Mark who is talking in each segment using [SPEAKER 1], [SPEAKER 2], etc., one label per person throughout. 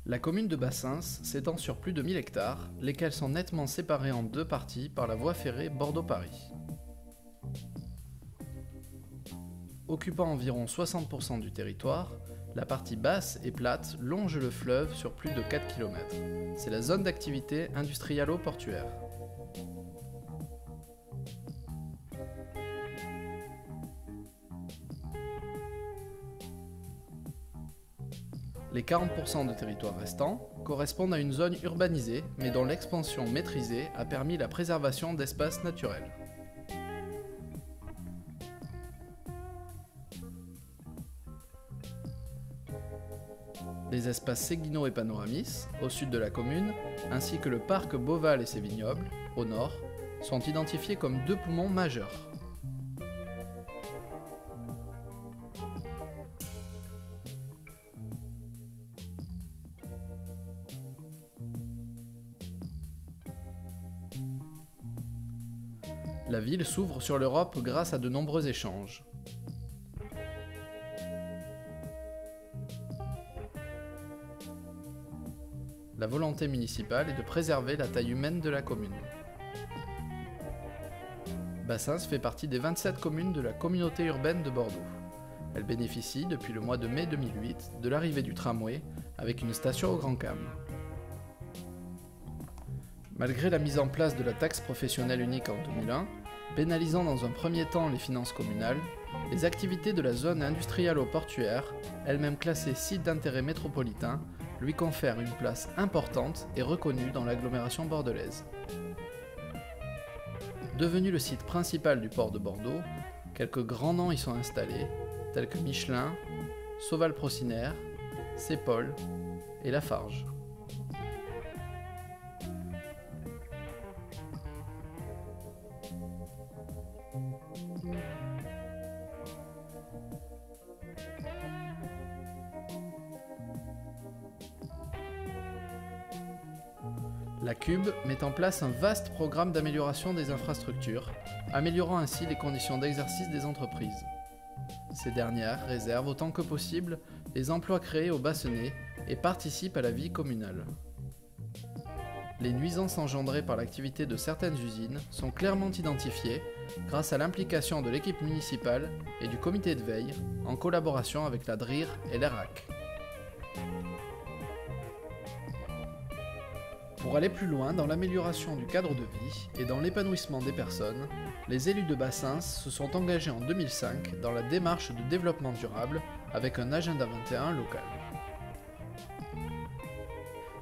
[SPEAKER 1] La commune de Bassins s'étend sur plus de 1000 hectares, lesquels sont nettement séparés en deux parties par la voie ferrée Bordeaux-Paris. Occupant environ 60% du territoire, la partie basse et plate longe le fleuve sur plus de 4 km. C'est la zone d'activité industrialo-portuaire. Les 40% de territoire restant correspondent à une zone urbanisée, mais dont l'expansion maîtrisée a permis la préservation d'espaces naturels. Les espaces Séguineau et Panoramis, au sud de la commune, ainsi que le parc Beauval et ses vignobles, au nord, sont identifiés comme deux poumons majeurs. La ville s'ouvre sur l'Europe grâce à de nombreux échanges. La volonté municipale est de préserver la taille humaine de la commune. Bassins fait partie des 27 communes de la communauté urbaine de Bordeaux. Elle bénéficie depuis le mois de mai 2008 de l'arrivée du tramway avec une station au Grand Cam. Malgré la mise en place de la taxe professionnelle unique en 2001, pénalisant dans un premier temps les finances communales, les activités de la zone industrialo-portuaire, elle-même classée site d'intérêt métropolitain, lui confèrent une place importante et reconnue dans l'agglomération bordelaise. Devenu le site principal du port de Bordeaux, quelques grands noms y sont installés, tels que Michelin, Sauval-Procinaire, Cepol et Lafarge. La CUB met en place un vaste programme d'amélioration des infrastructures, améliorant ainsi les conditions d'exercice des entreprises. Ces dernières réservent autant que possible les emplois créés au Bassenais et participent à la vie communale. Les nuisances engendrées par l'activité de certaines usines sont clairement identifiées grâce à l'implication de l'équipe municipale et du comité de veille en collaboration avec la DRIR et l'ERAC. Pour aller plus loin dans l'amélioration du cadre de vie et dans l'épanouissement des personnes, les élus de Bassins se sont engagés en 2005 dans la démarche de développement durable avec un agenda 21 local.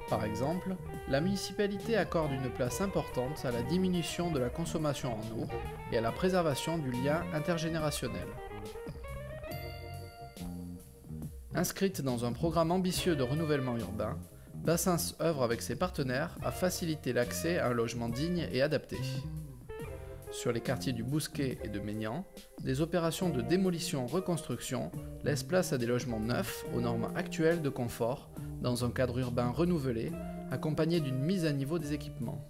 [SPEAKER 1] Par exemple, la municipalité accorde une place importante à la diminution de la consommation en eau et à la préservation du lien intergénérationnel. Inscrite dans un programme ambitieux de renouvellement urbain, Bassins œuvre avec ses partenaires à faciliter l'accès à un logement digne et adapté. Sur les quartiers du Bousquet et de Maignan, des opérations de démolition-reconstruction laissent place à des logements neufs aux normes actuelles de confort, dans un cadre urbain renouvelé, accompagné d'une mise à niveau des équipements.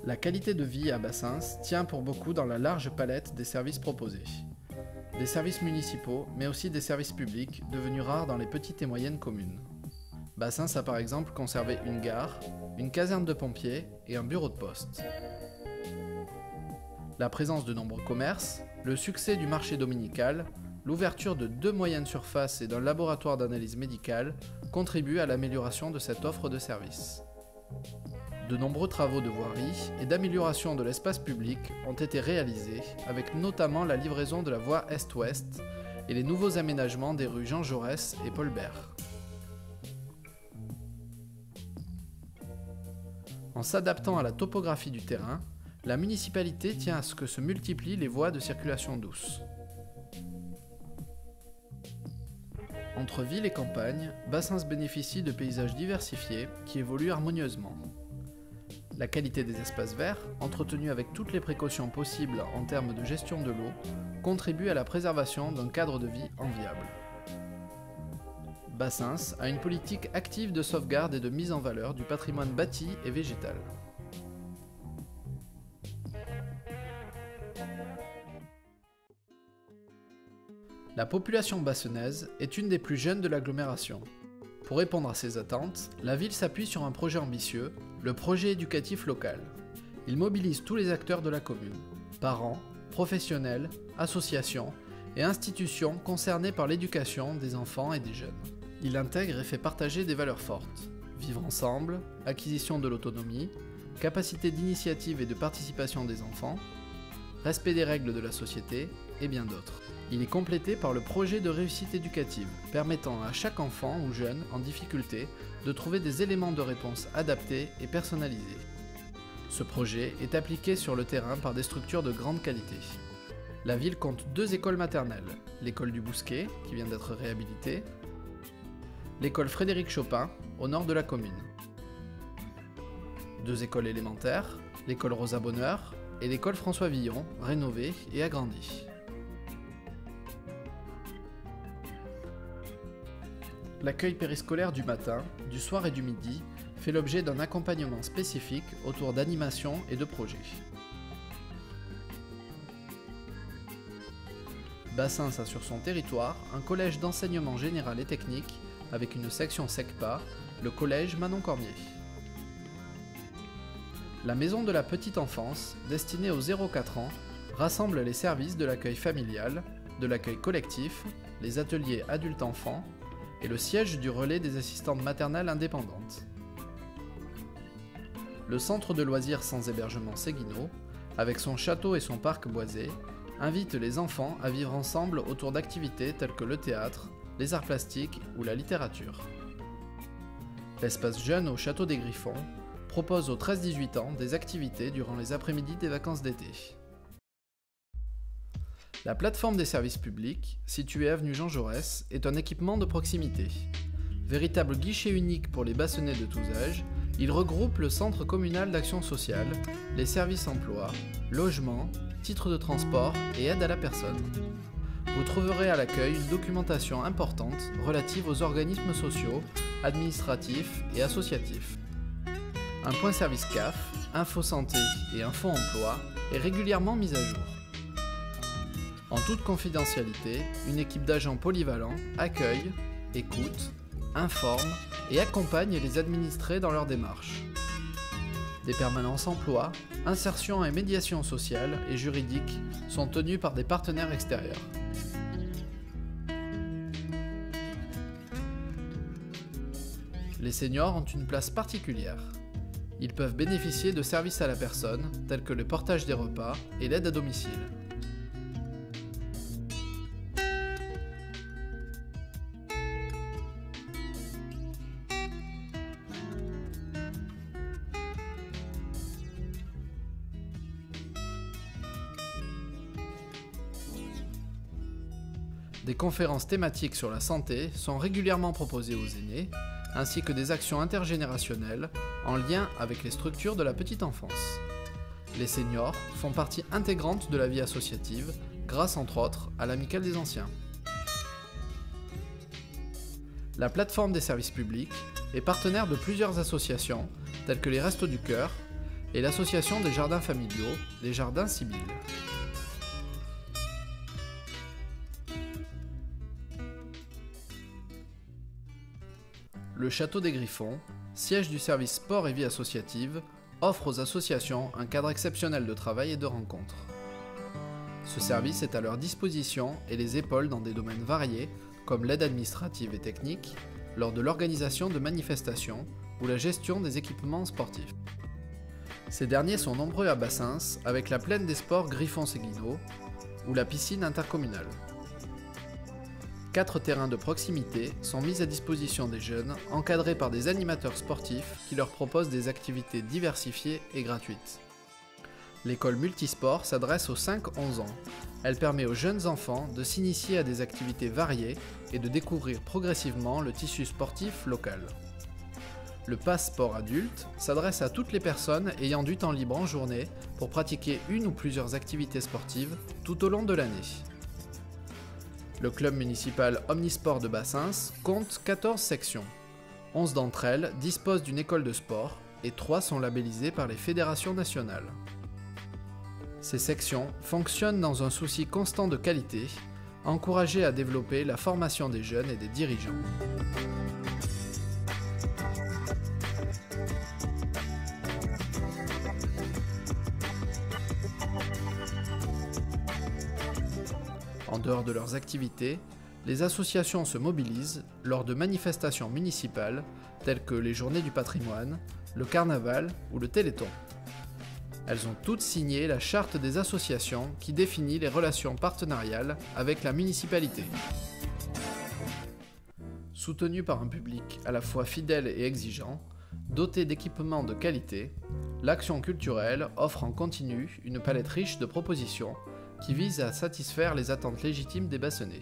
[SPEAKER 1] La qualité de vie à Bassins tient pour beaucoup dans la large palette des services proposés. Des services municipaux, mais aussi des services publics, devenus rares dans les petites et moyennes communes. Bassins a par exemple conservé une gare, une caserne de pompiers et un bureau de poste. La présence de nombreux commerces, le succès du marché dominical, l'ouverture de 2 moyennes surfaces et d'un laboratoire d'analyse médicale contribuent à l'amélioration de cette offre de services. De nombreux travaux de voirie et d'amélioration de l'espace public ont été réalisés, avec notamment la livraison de la voie Est-Ouest et les nouveaux aménagements des rues Jean Jaurès et Paul Bert. En s'adaptant à la topographie du terrain, la municipalité tient à ce que se multiplient les voies de circulation douce. Entre ville et campagne, Bassens bénéficie de paysages diversifiés qui évoluent harmonieusement. La qualité des espaces verts, entretenus avec toutes les précautions possibles en termes de gestion de l'eau, contribue à la préservation d'un cadre de vie enviable. Bassens a une politique active de sauvegarde et de mise en valeur du patrimoine bâti et végétal. La population bassenaise est une des plus jeunes de l'agglomération. Pour répondre à ces attentes, la ville s'appuie sur un projet ambitieux, le projet éducatif local. Il mobilise tous les acteurs de la commune, parents, professionnels, associations et institutions concernées par l'éducation des enfants et des jeunes. Il intègre et fait partager des valeurs fortes: vivre ensemble, acquisition de l'autonomie, capacité d'initiative et de participation des enfants, respect des règles de la société et bien d'autres. Il est complété par le projet de réussite éducative, permettant à chaque enfant ou jeune en difficulté de trouver des éléments de réponse adaptés et personnalisés. Ce projet est appliqué sur le terrain par des structures de grande qualité. La ville compte 2 écoles maternelles, l'école du Bousquet, qui vient d'être réhabilitée, l'école Frédéric Chopin, au nord de la commune. 2 écoles élémentaires, l'école Rosa Bonheur et l'école François Villon, rénovée et agrandie. L'accueil périscolaire du matin, du soir et du midi fait l'objet d'un accompagnement spécifique autour d'animations et de projets. Bassens a sur son territoire un collège d'enseignement général et technique avec une section SECPA, le collège Manon Cormier. La maison de la petite enfance, destinée aux 0-4 ans, rassemble les services de l'accueil familial, de l'accueil collectif, les ateliers adultes-enfants et le siège du relais des assistantes maternelles indépendantes. Le centre de loisirs sans hébergement Séguineau, avec son château et son parc boisé, invite les enfants à vivre ensemble autour d'activités telles que le théâtre, les arts plastiques ou la littérature. L'espace jeune au château des Griffons propose aux 13-18 ans des activités durant les après-midi des vacances d'été. La plateforme des services publics, située avenue Jean Jaurès, est un équipement de proximité. Véritable guichet unique pour les Bassennais de tous âges, il regroupe le centre communal d'action sociale, les services emploi, logement, titres de transport et aide à la personne. Vous trouverez à l'accueil une documentation importante relative aux organismes sociaux, administratifs et associatifs. Un point service CAF, info santé et info emploi est régulièrement mis à jour. En toute confidentialité, une équipe d'agents polyvalents accueille, écoute, informe et accompagne les administrés dans leur démarche. Des permanences emploi, insertion et médiation sociale et juridique sont tenues par des partenaires extérieurs. Les seniors ont une place particulière. Ils peuvent bénéficier de services à la personne, tels que le portage des repas et l'aide à domicile. Des conférences thématiques sur la santé sont régulièrement proposées aux aînés, ainsi que des actions intergénérationnelles en lien avec les structures de la petite enfance. Les seniors font partie intégrante de la vie associative, grâce entre autres à l'Amicale des Anciens. La plateforme des services publics est partenaire de plusieurs associations, telles que les Restos du Cœur et l'association des jardins familiaux, les Jardins Sibylle. Le Château des Griffons, siège du service sport et vie associative, offre aux associations un cadre exceptionnel de travail et de rencontres. Ce service est à leur disposition et les épaule dans des domaines variés comme l'aide administrative et technique, lors de l'organisation de manifestations ou la gestion des équipements sportifs. Ces derniers sont nombreux à Bassens avec la plaine des sports Griffon-Séguineau ou la piscine intercommunale. 4 terrains de proximité sont mis à disposition des jeunes, encadrés par des animateurs sportifs qui leur proposent des activités diversifiées et gratuites. L'école multisport s'adresse aux 5-11 ans. Elle permet aux jeunes enfants de s'initier à des activités variées et de découvrir progressivement le tissu sportif local. Le Pass Sport Adulte s'adresse à toutes les personnes ayant du temps libre en journée pour pratiquer une ou plusieurs activités sportives tout au long de l'année. Le club municipal Omnisport de Bassens compte 14 sections. 11 d'entre elles disposent d'une école de sport et 3 sont labellisées par les fédérations nationales. Ces sections fonctionnent dans un souci constant de qualité, encouragé à développer la formation des jeunes et des dirigeants. En dehors de leurs activités, les associations se mobilisent lors de manifestations municipales telles que les Journées du patrimoine, le Carnaval ou le Téléthon. Elles ont toutes signé la charte des associations qui définit les relations partenariales avec la municipalité. Soutenue par un public à la fois fidèle et exigeant, dotée d'équipements de qualité, l'action culturelle offre en continu une palette riche de propositions qui vise à satisfaire les attentes légitimes des Bassennais.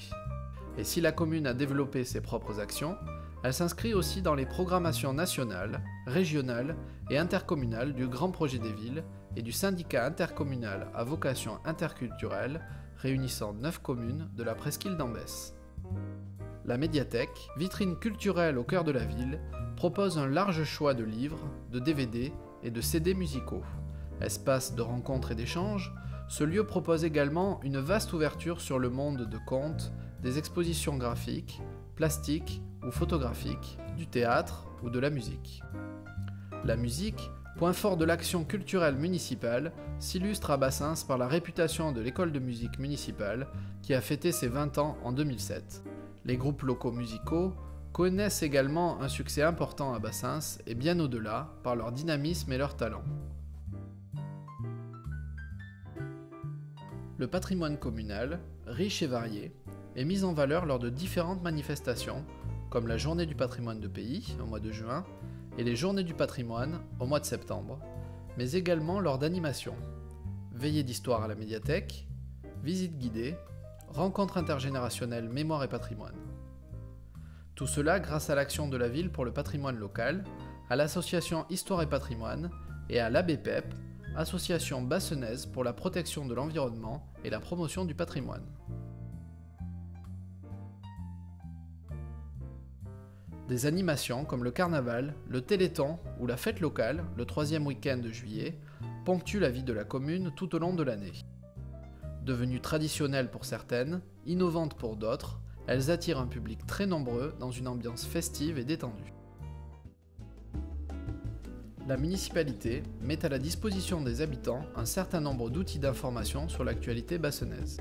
[SPEAKER 1] Et si la commune a développé ses propres actions, elle s'inscrit aussi dans les programmations nationales, régionales et intercommunales du Grand Projet des Villes et du syndicat intercommunal à vocation interculturelle réunissant 9 communes de la presqu'île d'Ambès. La médiathèque, vitrine culturelle au cœur de la ville, propose un large choix de livres, de DVD et de CD musicaux. Espace de rencontres et d'échanges, ce lieu propose également une vaste ouverture sur le monde de contes, des expositions graphiques, plastiques ou photographiques, du théâtre ou de la musique. La musique, point fort de l'action culturelle municipale, s'illustre à Bassens par la réputation de l'école de musique municipale qui a fêté ses 20 ans en 2007. Les groupes locaux musicaux connaissent également un succès important à Bassens et bien au-delà par leur dynamisme et leur talent. Le patrimoine communal, riche et varié, est mis en valeur lors de différentes manifestations, comme la Journée du patrimoine de pays au mois de juin et les Journées du patrimoine au mois de septembre, mais également lors d'animations, veillées d'histoire à la médiathèque, visites guidées, rencontres intergénérationnelles mémoire et patrimoine. Tout cela grâce à l'action de la ville pour le patrimoine local, à l'association Histoire et Patrimoine et à l'ABPEP, association bassenaise pour la protection de l'environnement et la promotion du patrimoine. Des animations comme le carnaval, le téléthon ou la fête locale, le 3e week-end de juillet, ponctuent la vie de la commune tout au long de l'année. Devenues traditionnelles pour certaines, innovantes pour d'autres, elles attirent un public très nombreux dans une ambiance festive et détendue. La municipalité met à la disposition des habitants un certain nombre d'outils d'information sur l'actualité bassenaise.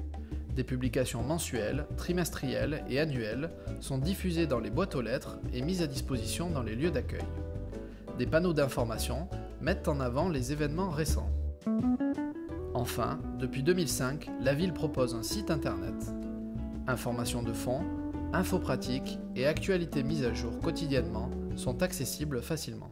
[SPEAKER 1] Des publications mensuelles, trimestrielles et annuelles sont diffusées dans les boîtes aux lettres et mises à disposition dans les lieux d'accueil. Des panneaux d'information mettent en avant les événements récents. Enfin, depuis 2005, la ville propose un site internet. Informations de fond, infos pratiques et actualités mises à jour quotidiennement sont accessibles facilement.